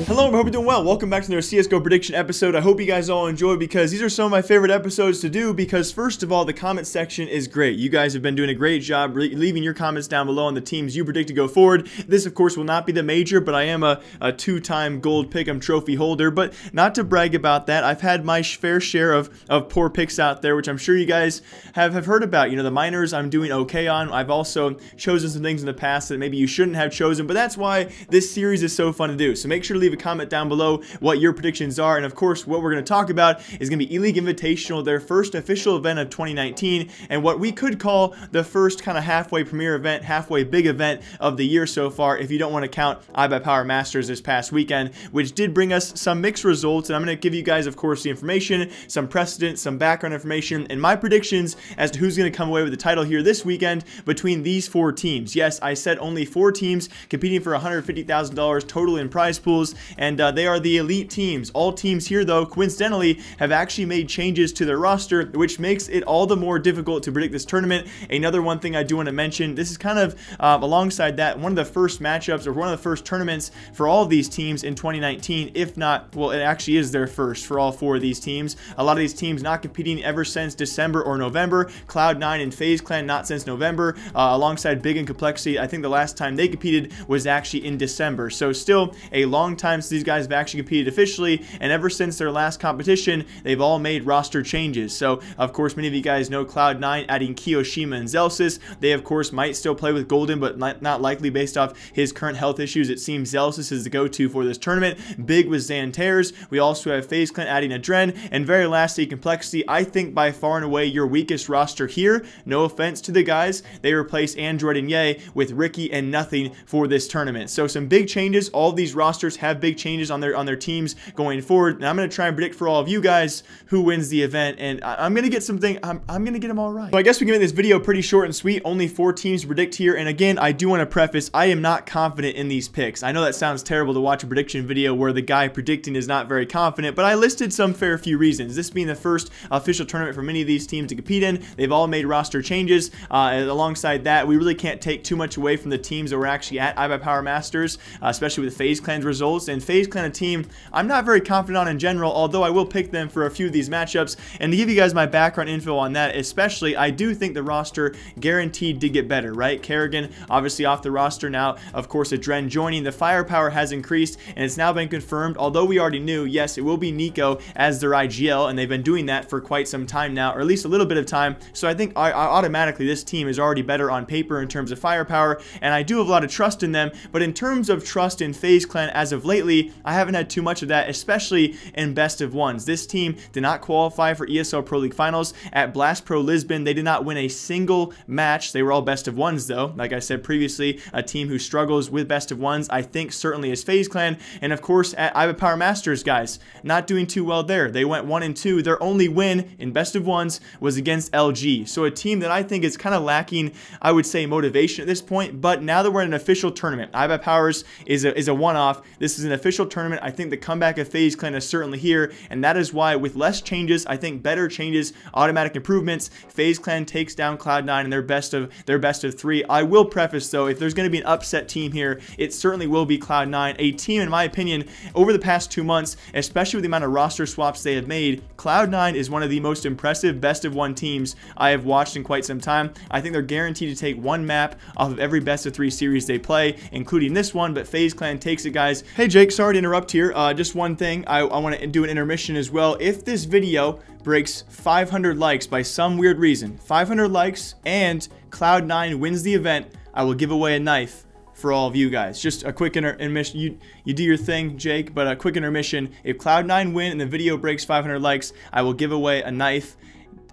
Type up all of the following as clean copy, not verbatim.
Hello, I hope you're doing well. Welcome back to another CSGO prediction episode. I hope you guys all enjoy because these are some of my favorite episodes to do because first of all, the comment section is great. You guys have been doing a great job leaving your comments down below on the teams you predict to go forward. This, of course, will not be the major, but I am a two-time gold pick'em trophy holder. But not to brag about that, I've had my fair share of poor picks out there, which I'm sure you guys have heard about. You know, the minors I'm doing okay on. I've also chosen some things in the past that maybe you shouldn't have chosen, but that's why this series is so fun to do. So make sure to leave a comment down below what your predictions are, and of course what we're going to talk about is going to be ELEAGUE Invitational, their first official event of 2019, and what we could call the first kind of halfway premier event, halfway big event of the year so far, if you don't want to count iBuyPower Masters this past weekend, which did bring us some mixed results. And I'm going to give you guys, of course, the information, some precedent, some background information, and my predictions as to who's going to come away with the title here this weekend between these four teams. Yes, I said only 4 teams competing for $150,000 total in prize pools, and they are the elite teams. All teams here, though, coincidentally, have actually made changes to their roster, which makes it all the more difficult to predict this tournament. Another one thing I do want to mention, this is kind of alongside that, one of the first matchups or one of the first tournaments for all of these teams in 2019, if not, well, it actually is their first for all 4 of these teams. A lot of these teams not competing ever since December or November. Cloud9 and FaZe Clan not since November, alongside Big and Complexity. I think the last time they competed was actually in December. So still a long time since these guys have actually competed officially, and ever since their last competition, they've all made roster changes. So, of course, many of you guys know Cloud9 adding Kiyoshima and Zelsis. They, of course, might still play with Golden, but not likely based off his current health issues. It seems Zelsis is the go-to for this tournament. Big with Xantares. We also have FaZe Clan adding Adren, and very lastly, Complexity. I think by far and away your weakest roster here. No offense to the guys. They replace Android and Ye with Ricky and nothing for this tournament. So some big changes. All of these rosters have big changes on their teams going forward, and I'm going to try and predict for all of you guys who wins the event, and I'm going to get something, I'm going to get them all right. So I guess we can make this video pretty short and sweet, only 4 teams to predict here, and again, I do want to preface, I am not confident in these picks. I know that sounds terrible to watch a prediction video where the guy predicting is not very confident, but I listed some fair few reasons. This being the first official tournament for many of these teams to compete in, they've all made roster changes. Alongside that, we really can't take too much away from the teams that were actually at iBuyPower Masters, especially with FaZe Clan's results, and FaZe Clan a team I'm not very confident on in general, although I will pick them for a few of these matchups. And to give you guys my background info on that, especially, I do think the roster guaranteed to get better, right? Kerrigan obviously off the roster now. Of course, Adren joining. The firepower has increased, and it's now been confirmed. Although we already knew, yes, it will be Nico as their IGL, and they've been doing that for quite some time now, or at least a little bit of time. So I think automatically this team is already better on paper in terms of firepower, and I do have a lot of trust in them. But in terms of trust in FaZe Clan as of lately, I haven't had too much of that, especially in best of ones. This team did not qualify for ESL Pro League Finals. At Blast Pro Lisbon, they did not win a single match. They were all best of ones, though. Like I said previously, a team who struggles with best of ones, I think, certainly is FaZe Clan. And of course, at iBuyPower Masters, guys, not doing too well there. They went 1-2. Their only win in best of ones was against LG. So a team that I think is kind of lacking, I would say, motivation at this point. But now that we're in an official tournament, iBuyPower's is a one-off. This is an official tournament. I think the comeback of FaZe Clan is certainly here, and that is why with less changes, I think better changes, automatic improvements, FaZe Clan takes down Cloud9 in their best of 3. I will preface though, if there's going to be an upset team here, it certainly will be Cloud9, a team in my opinion over the past 2 months, especially with the amount of roster swaps they have made. Cloud9 is one of the most impressive best of 1 teams I have watched in quite some time. I think they're guaranteed to take 1 map off of every best of 3 series they play, including this one, but FaZe Clan takes it, guys. Hey Jake, sorry to interrupt here. Just one thing, I want to do an intermission as well. If this video breaks 500 likes by some weird reason, 500 likes, and Cloud9 wins the event, I will give away a knife for all of you guys. Just a quick intermission. You do your thing, Jake, but a quick intermission. If Cloud9 win and the video breaks 500 likes, I will give away a knife.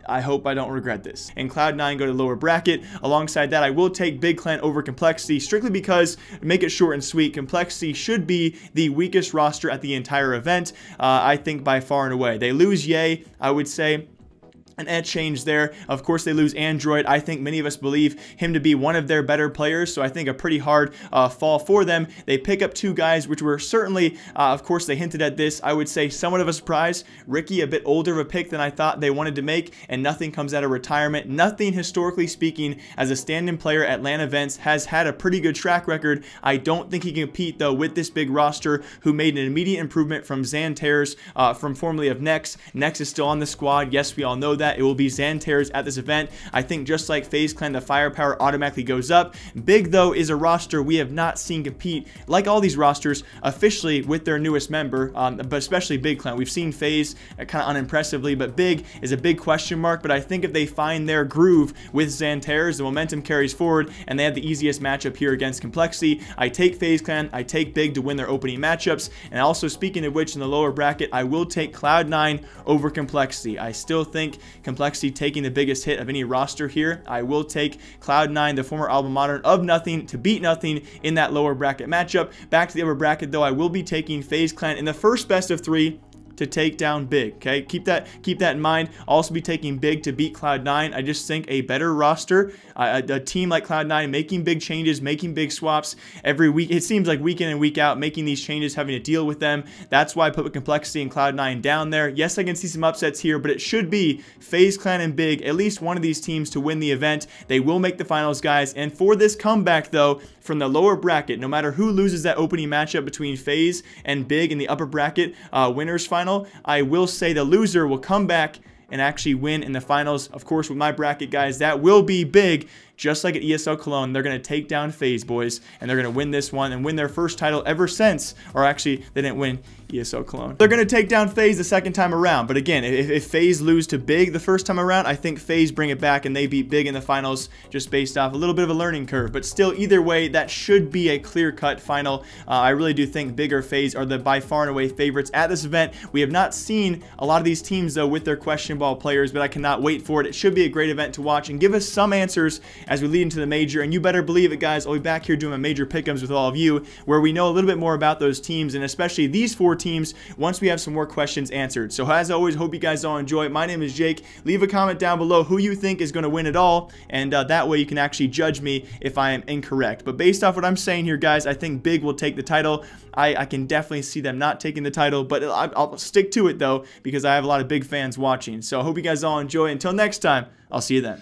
I hope I don't regret this. And Cloud9 go to lower bracket. Alongside that, I will take Big Clan over Complexity, strictly because, make it short and sweet, Complexity should be the weakest roster at the entire event, I think by far and away. They lose Ye, I would say. an change there. Of course, they lose Android. I think many of us believe him to be one of their better players, so I think a pretty hard fall for them. They pick up 2 guys, which were certainly, of course, they hinted at this, I would say somewhat of a surprise. Ricky, a bit older of a pick than I thought they wanted to make, and nothing comes out of retirement. Nothing, historically speaking, as a stand-in player at LAN events, has had a pretty good track record. I don't think he can compete, though, with this big roster, who made an immediate improvement from Xanter's, from formerly of Nex. Nex is still on the squad. Yes, we all know that. It will be Xanter's at this event. I think just like FaZe Clan, the firepower automatically goes up. Big, though, is a roster we have not seen compete, like all these rosters, officially with their newest member, but especially Big Clan. We've seen FaZe kind of unimpressively, but Big is a big question mark. But I think if they find their groove with Xanter's, the momentum carries forward, and they have the easiest matchup here against Complexity. I take FaZe Clan, I take Big to win their opening matchups, and also, speaking of which, in the lower bracket, I will take Cloud9 over Complexity. I still think Complexity taking the biggest hit of any roster here. I will take Cloud9, the former alma mater of Nothing, to beat Nothing in that lower bracket matchup. Back to the upper bracket, though, I will be taking FaZe Clan in the first best of 3 to take down Big. Okay, keep that in mind. I'll also be taking Big to beat Cloud9. I just think a better roster, a team like Cloud9 making big changes, making big swaps every week. It seems like week in and week out, making these changes, having to deal with them. That's why I put Complexity and Cloud9 down there. Yes, I can see some upsets here, but it should be FaZe Clan and Big, at least one of these teams, to win the event. They will make the finals, guys. And for this comeback, though, from the lower bracket, no matter who loses that opening matchup between FaZe and Big in the upper bracket winners final, I will say the loser will come back and actually win in the finals. Of course, with my bracket, guys, that will be Big. Just like at ESL Cologne, they're going to take down FaZe, boys, and they're going to win this one and win their first title ever since, or actually, they didn't win ESL Cologne. They're going to take down FaZe the second time around, but again, if FaZe lose to Big the first time around, I think FaZe bring it back and they beat Big in the finals, just based off a little bit of a learning curve, but still, either way, that should be a clear-cut final. I really do think Big or FaZe are the by far and away favorites at this event. We have not seen a lot of these teams, though, with their question ball players, but I cannot wait for it. It should be a great event to watch and give us some answers as we lead into the major, and you better believe it, guys. I'll be back here doing my major pick'ems with all of you, where we know a little bit more about those teams, and especially these 4 teams, once we have some more questions answered. So as always, hope you guys all enjoy. My name is Jake. Leave a comment down below who you think is going to win it all, and that way you can actually judge me if I am incorrect. But based off what I'm saying here, guys, I think Big will take the title. I can definitely see them not taking the title, but I'll stick to it, though, because I have a lot of Big fans watching. So I hope you guys all enjoy. Until next time, I'll see you then.